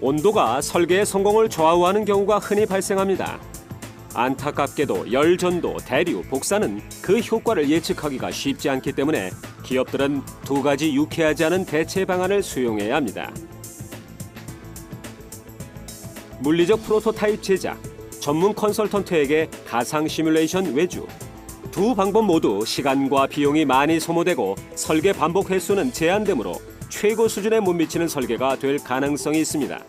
온도가 설계의 성공을 좌우하는 경우가 흔히 발생합니다. 안타깝게도 열 전도, 대류, 복사는 그 효과를 예측하기가 쉽지 않기 때문에 기업들은 두 가지 유쾌하지 않은 대체 방안을 수용해야 합니다. 물리적 프로토타입 제작, 전문 컨설턴트에게 가상 시뮬레이션 외주. 두 방법 모두 시간과 비용이 많이 소모되고 설계 반복 횟수는 제한되므로 최고 수준에 못 미치는 설계가 될 가능성이 있습니다.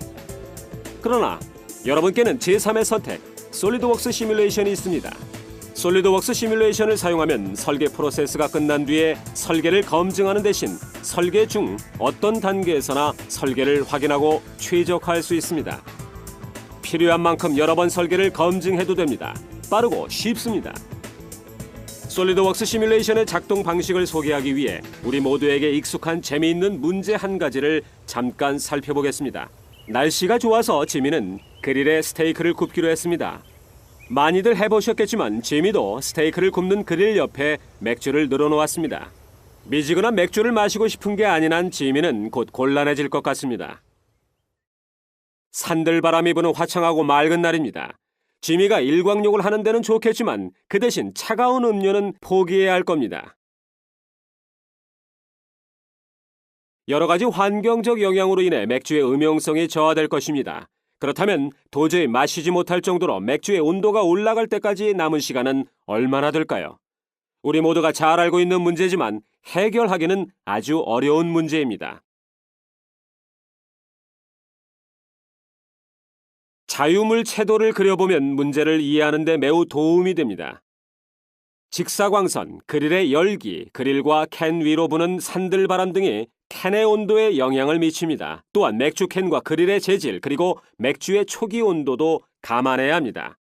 그러나 여러분께는 제3의 선택, 솔리드웍스 시뮬레이션이 있습니다. 솔리드웍스 시뮬레이션을 사용하면 설계 프로세스가 끝난 뒤에 설계를 검증하는 대신 설계 중 어떤 단계에서나 설계를 확인하고 최적화할 수 있습니다. 필요한 만큼 여러 번 설계를 검증해도 됩니다. 빠르고 쉽습니다. 솔리드웍스 시뮬레이션의 작동 방식을 소개하기 위해 우리 모두에게 익숙한 재미있는 문제 한 가지를 잠깐 살펴보겠습니다. 날씨가 좋아서 지미는 그릴에 스테이크를 굽기로 했습니다. 많이들 해보셨겠지만 지미도 스테이크를 굽는 그릴 옆에 맥주를 늘어놓았습니다. 미지근한 맥주를 마시고 싶은 게 아닌 한 지미는 곧 곤란해질 것 같습니다. 산들바람이 부는 화창하고 맑은 날입니다. 지미가 일광욕을 하는 데는 좋겠지만 그 대신 차가운 음료는 포기해야 할 겁니다. 여러 가지 환경적 영향으로 인해 맥주의 음용성이 저하될 것입니다. 그렇다면 도저히 마시지 못할 정도로 맥주의 온도가 올라갈 때까지 남은 시간은 얼마나 될까요? 우리 모두가 잘 알고 있는 문제지만 해결하기는 아주 어려운 문제입니다. 자유물 채도를 그려보면 문제를 이해하는 데 매우 도움이 됩니다. 직사광선, 그릴의 열기, 그릴과 캔 위로 부는 산들바람 등이 캔의 온도에 영향을 미칩니다. 또한 맥주 캔과 그릴의 재질, 그리고 맥주의 초기 온도도 감안해야 합니다.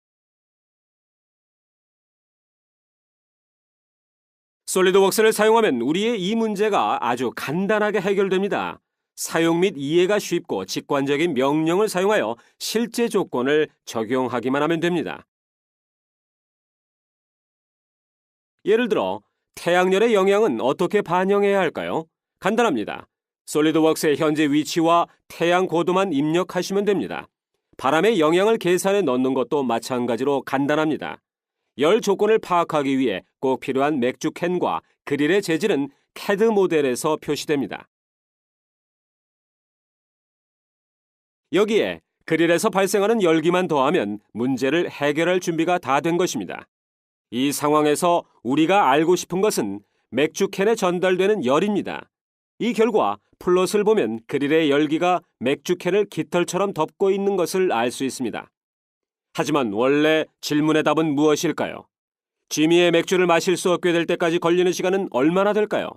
솔리드웍스를 사용하면 우리의 이 문제가 아주 간단하게 해결됩니다. 사용 및 이해가 쉽고 직관적인 명령을 사용하여 실제 조건을 적용하기만 하면 됩니다. 예를 들어 태양열의 영향은 어떻게 반영해야 할까요? 간단합니다. 솔리드웍스의 현재 위치와 태양 고도만 입력하시면 됩니다. 바람의 영향을 계산해 넣는 것도 마찬가지로 간단합니다. 열 조건을 파악하기 위해 꼭 필요한 맥주 캔과 그릴의 재질은 CAD 모델에서 표시됩니다. 여기에 그릴에서 발생하는 열기만 더하면 문제를 해결할 준비가 다 된 것입니다. 이 상황에서 우리가 알고 싶은 것은 맥주 캔에 전달되는 열입니다. 이 결과 플롯을 보면 그릴의 열기가 맥주 캔을 깃털처럼 덮고 있는 것을 알 수 있습니다. 하지만 원래 질문의 답은 무엇일까요? 지미의 맥주를 마실 수 없게 될 때까지 걸리는 시간은 얼마나 될까요?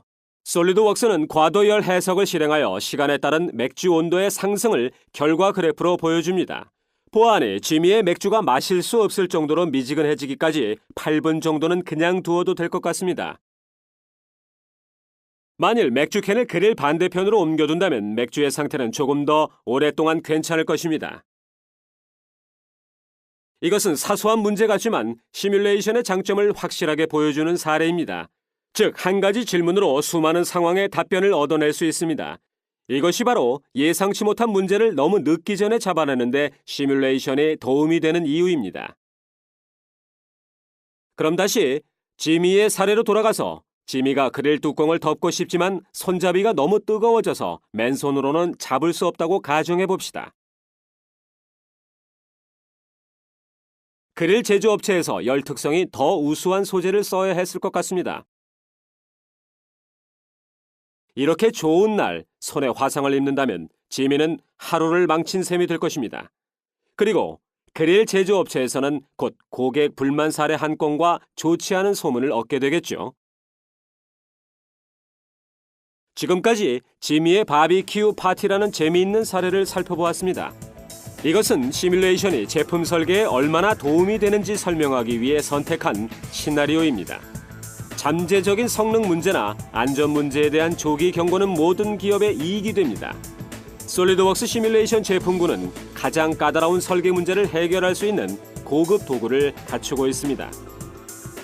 솔리드웍스는 과도열 해석을 실행하여 시간에 따른 맥주 온도의 상승을 결과 그래프로 보여줍니다. 보아하니 지미의 맥주가 마실 수 없을 정도로 미지근해지기까지 8분 정도는 그냥 두어도 될 것 같습니다. 만일 맥주 캔을 그릴 반대편으로 옮겨둔다면 맥주의 상태는 조금 더 오랫동안 괜찮을 것입니다. 이것은 사소한 문제 같지만 시뮬레이션의 장점을 확실하게 보여주는 사례입니다. 즉, 한 가지 질문으로 수많은 상황의 답변을 얻어낼 수 있습니다. 이것이 바로 예상치 못한 문제를 너무 늦기 전에 잡아내는데 시뮬레이션이 도움이 되는 이유입니다. 그럼 다시 지미의 사례로 돌아가서 지미가 그릴 뚜껑을 덮고 싶지만 손잡이가 너무 뜨거워져서 맨손으로는 잡을 수 없다고 가정해 봅시다. 그릴 제조업체에서 열 특성이 더 우수한 소재를 써야 했을 것 같습니다. 이렇게 좋은 날 손에 화상을 입는다면 지미는 하루를 망친 셈이 될 것입니다. 그리고 그릴 제조업체에서는 곧 고객 불만 사례 한 건과 좋지 않은 소문을 얻게 되겠죠. 지금까지 지미의 바비큐 파티라는 재미있는 사례를 살펴보았습니다. 이것은 시뮬레이션이 제품 설계에 얼마나 도움이 되는지 설명하기 위해 선택한 시나리오입니다. 잠재적인 성능 문제나 안전 문제에 대한 조기 경고는 모든 기업에 이익이 됩니다. 솔리드웍스 시뮬레이션 제품군은 가장 까다로운 설계 문제를 해결할 수 있는 고급 도구를 갖추고 있습니다.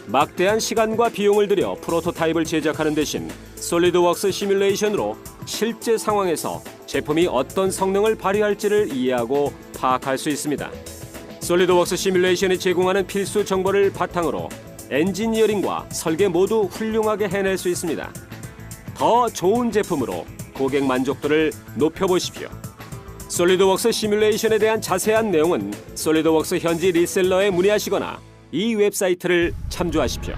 막대한 시간과 비용을 들여 프로토타입을 제작하는 대신 솔리드웍스 시뮬레이션으로 실제 상황에서 제품이 어떤 성능을 발휘할지를 이해하고 파악할 수 있습니다. 솔리드웍스 시뮬레이션이 제공하는 필수 정보를 바탕으로 엔지니어링과 설계 모두 훌륭하게 해낼 수 있습니다. 더 좋은 제품으로 고객 만족도를 높여보십시오. 솔리드웍스 시뮬레이션에 대한 자세한 내용은 솔리드웍스 현지 리셀러에 문의하시거나 이 웹사이트를 참조하십시오.